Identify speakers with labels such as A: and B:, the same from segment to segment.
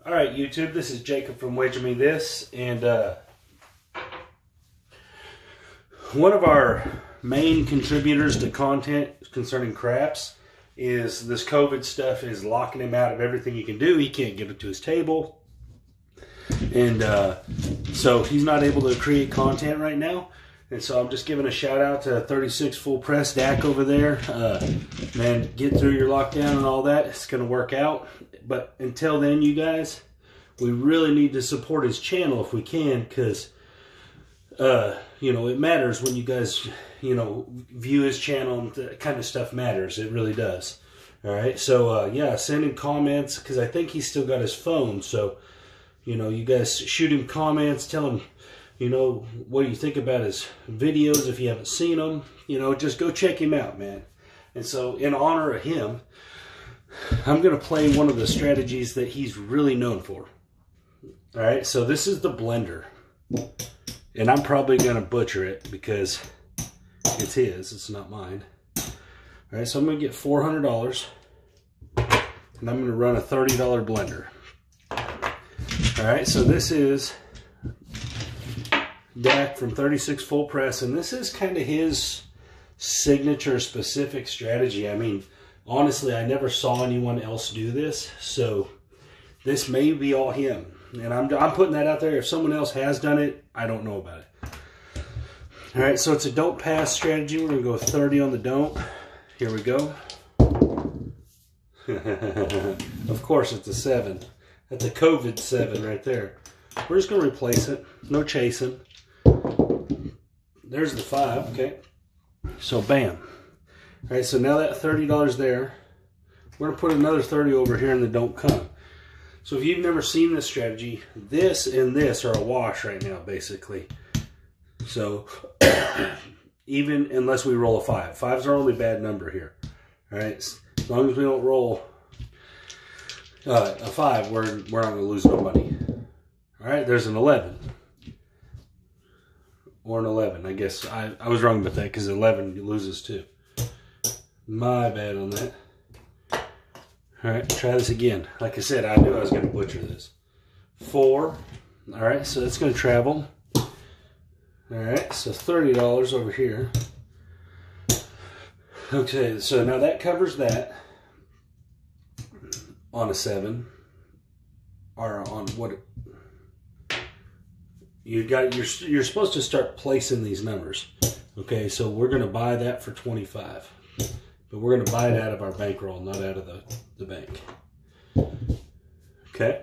A: All right, YouTube, this is Jacob from Wager Me This, and one of our main contributors to content concerning craps is this COVID stuff is locking him out of everything he can do. He can't get it to his table, and so he's not able to create content right now. And so I'm just giving a shout out to 36 Full Press Dak over there. Man, get through your lockdown and all that. It's going to work out. But until then, you guys, we really need to support his channel if we can, because, you know, it matters when you guys, you know, view his channel, and that kind of stuff matters. It really does. All right. So, yeah, send him comments, because I think he's still got his phone. So, you know, you guys shoot him comments, tell him, you know, what do you think about his videos if you haven't seen them. You know, just go check him out, man. And so, in honor of him, I'm going to play one of the strategies that he's really known for. All right, so this is the blender. And I'm probably going to butcher it because it's his, it's not mine. All right, so I'm going to get $400. And I'm going to run a $30 blender. All right, so this is Dak from 36 Full Press, and this is kind of his signature specific strategy. I mean, honestly, I never saw anyone else do this, so this may be all him. And I'm putting that out there. If someone else has done it, I don't know about it. All right, so it's a don't pass strategy. We're going to go 30 on the don't. Here we go. Of course, it's a 7. That's a COVID 7 right there. We're just going to replace it. No chasing. There's the 5, okay. So, bam. All right, so now that $30 there, we're going to put another 30 over here in the don't come. So if you've never seen this strategy, this and this are a wash right now, basically. So, even unless we roll a 5. 5's our only bad number here. All right, as long as we don't roll a 5, we're not going to lose no money. All right, there's an 11. Or an 11. I guess I was wrong about that, because 11 loses too. My bad on that. All right, try this again. Like I said, I knew I was going to butcher this. 4. All right, so that's going to travel. All right, so $30 over here. Okay, so now that covers that on a 7. Or on what... You're supposed to start placing these numbers. Okay, so we're going to buy that for 25. But we're going to buy it out of our bankroll, not out of the bank. Okay?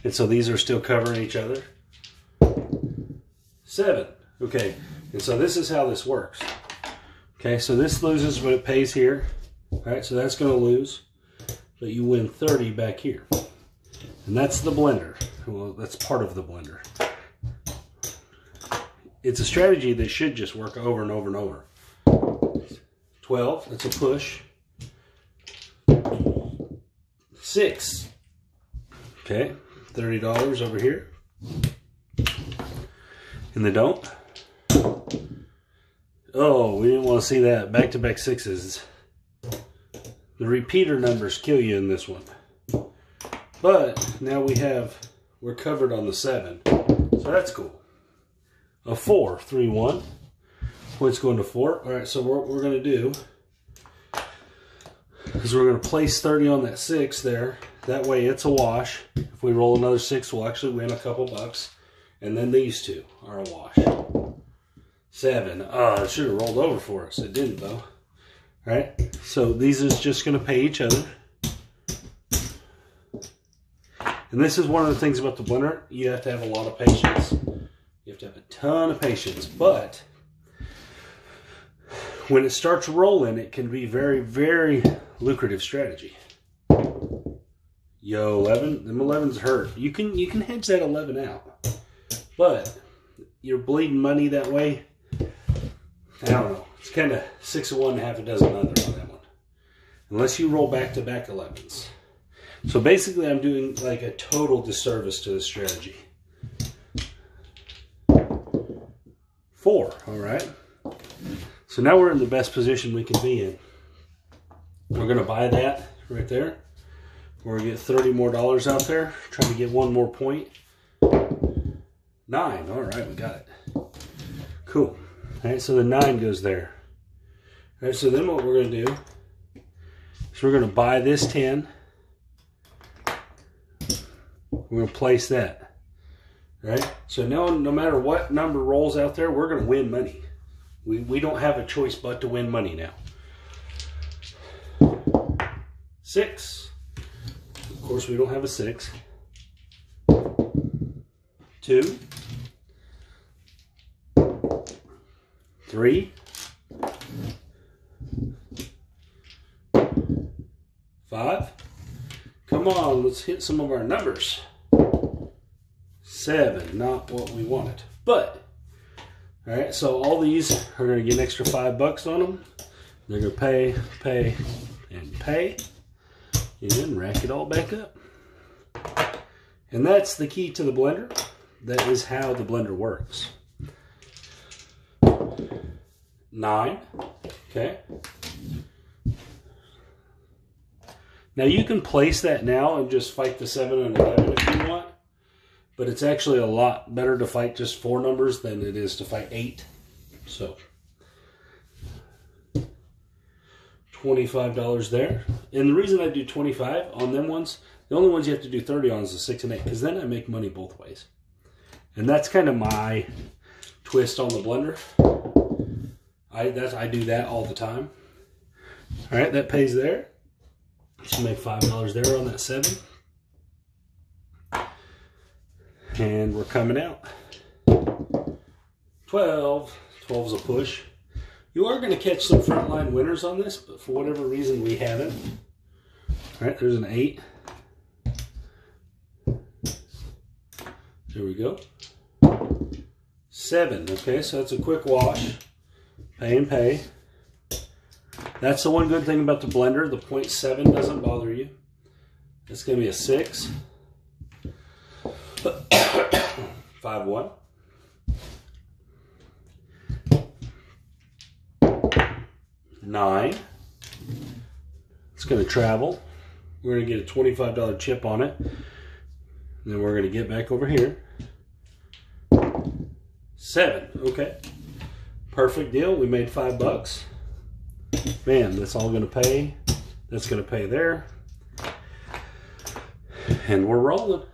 A: And so these are still covering each other. 7. Okay, and so this is how this works. Okay, so this loses, but it pays here. All right, so that's going to lose. But you win 30 back here. And that's the blender. Well, that's part of the blender. It's a strategy that should just work over and over and over. 12, that's a push. 6. Okay, $30 over here. And the don't. Oh, we didn't want to see that. Back-to-back 6s. The repeater numbers kill you in this one. But now we're covered on the 7. So that's cool. A 4, 3, 1. Points going to 4. All right, so what we're going to do is we're going to place 30 on that 6 there. That way it's a wash. If we roll another 6, we'll actually win a couple bucks. And then these two are a wash. 7. Oh, it should have rolled over for us. It didn't, though. All right, so these is just going to pay each other. And this is one of the things about the blender. You have to have a lot of patience. You have to have a ton of patience. But when it starts rolling, it can be very, very lucrative strategy. Yo, 11. Them 11s hurt. You can hedge that 11 out. But you're bleeding money that way. I don't know. It's kind of 6 of one, half a dozen other on that one. Unless you roll back-to-back 11s. So basically, I'm doing like a total disservice to the strategy. 4, all right. So now we're in the best position we can be in. We're going to buy that right there. We're going to get $30 more out there. Trying to get one more point. 9. All right, we got it. Cool. All right, so the 9 goes there. All right, so then what we're going to do is we're going to buy this 10. We're going to place that. All right, so now no matter what number rolls out there, we're going to win money. We don't have a choice but to win money now. 6. Of course, we don't have a 6. 2. 3. 5. Come on, let's hit some of our numbers. 7, not what we wanted. But, all right, so all these are going to get an extra $5 on them. They're going to pay, and pay, and then rack it all back up. And that's the key to the blender. That is how the blender works. 9, okay. Now you can place that now and just fight the 7 and 11 if you want, but it's actually a lot better to fight just 4 numbers than it is to fight 8. So $25 there. And the reason I do 25 on them ones, the only ones you have to do 30 on is the 6 and 8, because then I make money both ways. And that's kind of my twist on the blender. I do that all the time. All right, that pays there. Just make $5 there on that 7. And we're coming out. 12. 12's a push. You are going to catch some frontline winners on this, but for whatever reason we haven't. All right, there's an 8. There we go. 7. Okay, so that's a quick wash. Pay and pay. That's the one good thing about the blender. The 0.7 doesn't bother you. It's going to be a 6. 5-1. 9. It's going to travel. We're going to get a $25 chip on it. Then we're going to get back over here. 7. Okay. Perfect deal. We made $5. Man, that's all going to pay. That's going to pay there. And we're rolling.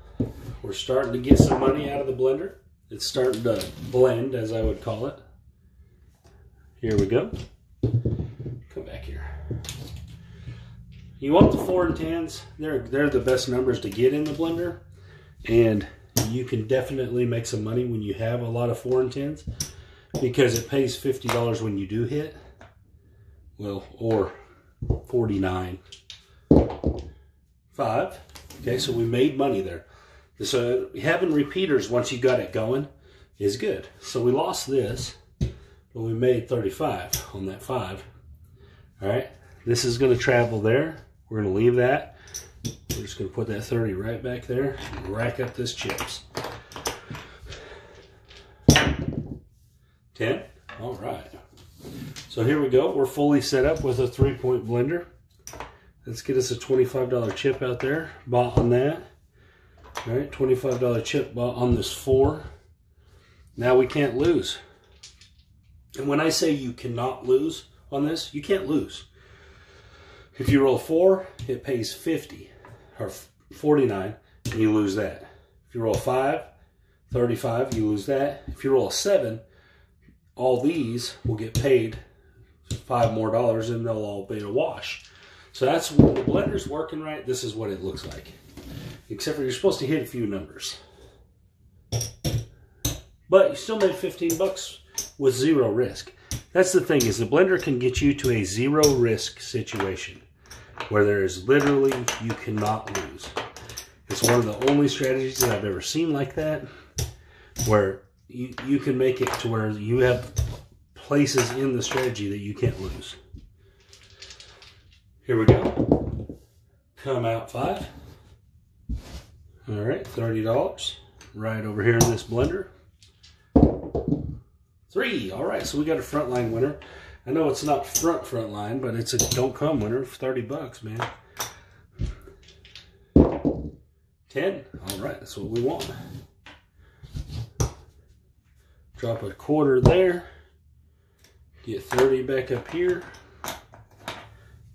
A: We're starting to get some money out of the blender. It's starting to blend, as I would call it. Here we go. Come back here. You want the 4 and 10s. They're the best numbers to get in the blender. And you can definitely make some money when you have a lot of 4 and 10s. Because it pays $50 when you do hit. Well, or 49. 5. Okay, so we made money there. So having repeaters once you got it going is good. So we lost this, but we made 35 on that 5. All right, this is going to travel there. We're going to leave that. We're just going to put that 30 right back there and rack up this chips. 10. All right. So here we go. We're fully set up with a 3-point blender. Let's get us a $25 chip out there. Bought on that. All right, $25 chip bought on this 4. Now we can't lose. And when I say you cannot lose on this, you can't lose. If you roll a 4, it pays 50 or 49, and you lose that. If you roll a 5, 35, you lose that. If you roll a 7, all these will get paid $5 more, and they'll all be a wash. So that's when the blender's working right. This is what it looks like. Except for you're supposed to hit a few numbers. But you still made $15 with 0 risk. That's the thing, is the blender can get you to a 0 risk situation where there is literally, you cannot lose. It's one of the only strategies that I've ever seen like that, where you can make it to where you have places in the strategy that you can't lose. Here we go. Come out 5. All right, $30 right over here in this blender. 3. All right, so we got a frontline winner. I know it's not front line, but it's a don't come winner for $30, man. 10. All right, that's what we want. Drop a quarter there. Get 30 back up here.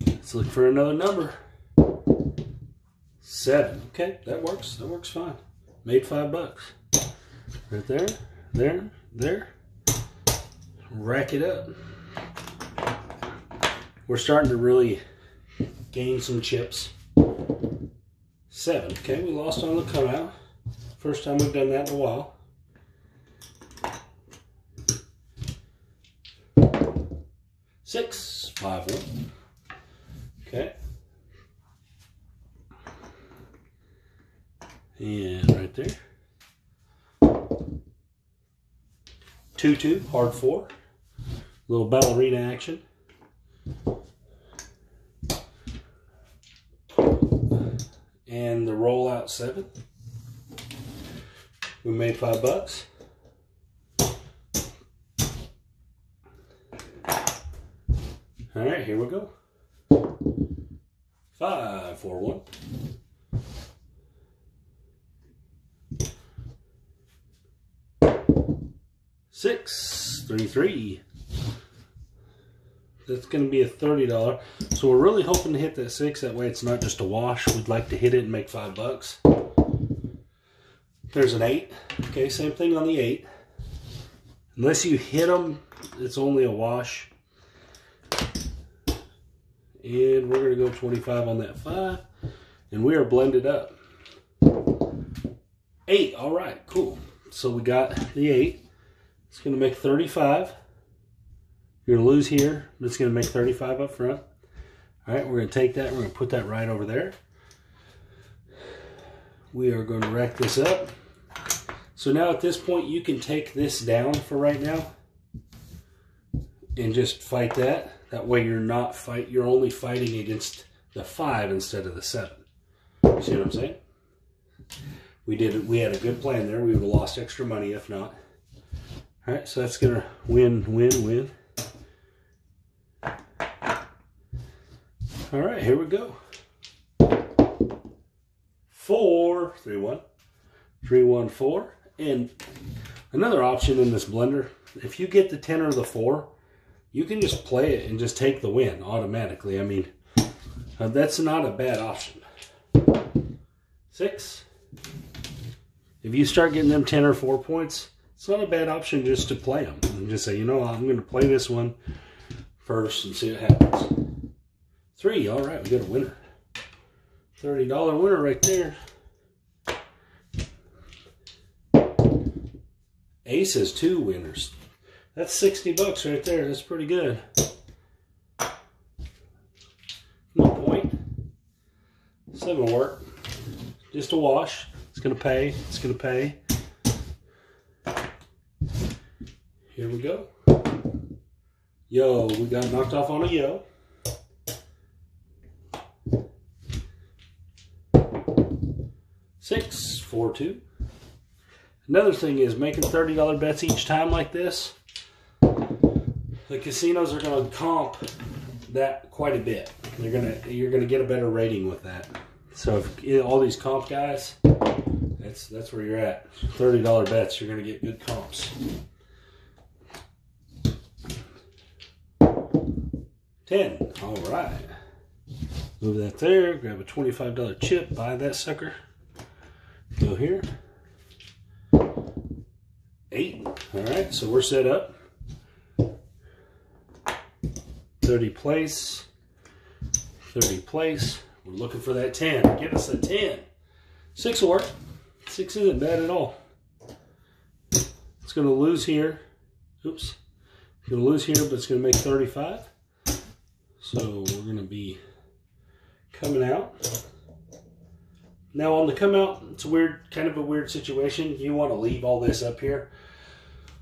A: Let's look for another number. 7. Okay, that works. That works fine. Made $5. Right there, there, there. Rack it up. We're starting to really gain some chips. 7. Okay, we lost on the come out. First time we've done that in a while. 6, 5, 1. Okay. And right there. 2, 2, hard 4. Little ballerina action. And the rollout 7. We made $5. All right, here we go. 5, 4, 1. 6, 3, 3. That's going to be a $30. So we're really hoping to hit that 6. That way it's not just a wash. We'd like to hit it and make $5. There's an 8. Okay, same thing on the 8. Unless you hit them, it's only a wash. And we're going to go 25 on that 5. And we are blended up. 8. All right, cool. So we got the 8. It's going to make 35. You're going to lose here, but it's going to make 35 up front. All right, we're going to take that. We're going to put that right over there. We are going to rack this up. So now at this point, you can take this down for right now and just fight that. That way you're only fighting against the 5 instead of the 7. You see what I'm saying? We had a good plan there. We would have lost extra money if not. All right, so that's gonna win, win, win. All right, here we go. 4, 3, 1, 3, 1, 4. And another option in this blender, if you get the 10 or the 4, you can just play it and just take the win automatically. I mean, that's not a bad option. 6. If you start getting them 10 or 4 points, it's not a bad option just to play them. And just say, you know, I'm going to play this one first and see what happens. 3, all right, we got a winner. $30 winner right there. Ace has 2 winners. That's $60 right there. That's pretty good. No point. 7 will work. Just a wash. It's going to pay. It's going to pay. Here we go. Yo, we got knocked off on a yo. Six, 4, 2. Another thing is making $30 bets each time like this. The casinos are going to comp that quite a bit. You're gonna get a better rating with that. So if all these comp guys, that's where you're at. $30 bets, you're gonna get good comps. 10. All right. Move that there. Grab a $25 chip. Buy that sucker. Go here. 8. All right. So we're set up. 30 place. 30 place. We're looking for that 10. Give us a 10. 6 will work. 6 isn't bad at all. It's going to lose here. Oops. It's going to lose here, but it's going to make 35. So we're going to be coming out. Now on the come out, it's a weird, kind of a weird situation. You want to leave all this up here,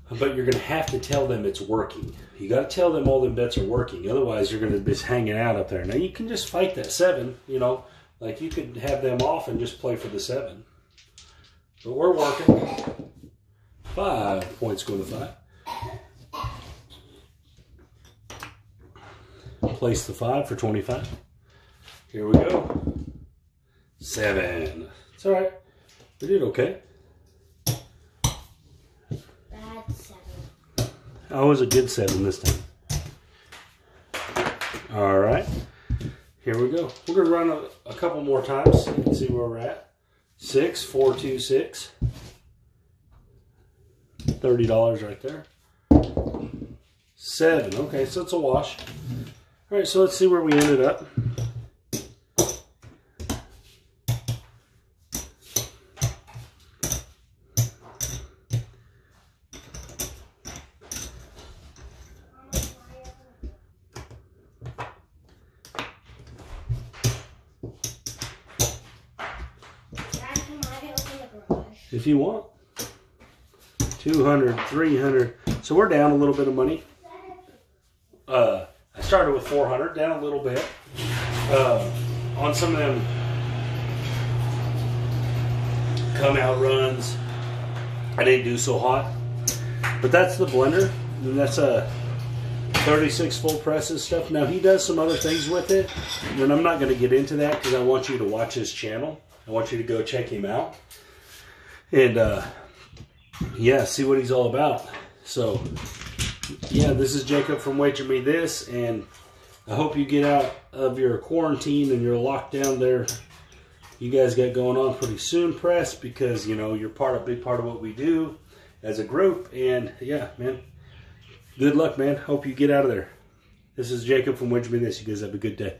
A: but you're going to have to tell them it's working. You got to tell them all them bets are working. Otherwise, you're going to be just hanging out up there. Now you can just fight that 7, you know, like you could have them off and just play for the 7. But we're working. 5 points go to 5. Place the 5 for 25. Here we go. 7. It's all right. We did okay.
B: Bad 7.
A: I was a good 7 this time. All right. Here we go. We're going to run a couple more times and see where we're at. 6, 4, 2, 6. $30 right there. 7. Okay, so it's a wash. All right, so let's see where we ended up. If you want. 200, 300. So we're down a little bit of money. I started with 400, down a little bit. On some of them come out runs, I didn't do so hot. But that's the blender. And that's a 36 full presses stuff. Now he does some other things with it. And I'm not going to get into that because I want you to watch his channel. I want you to go check him out. And yeah, see what he's all about. So yeah, this is Jacob from Wager Me This, and I hope you get out of your quarantine and your lockdown there you guys got going on pretty soon, press, because you know you're a big part of what we do as a group. And yeah, man, good luck, man. Hope you get out of there. This is Jacob from Wager Me This. You guys have a good day.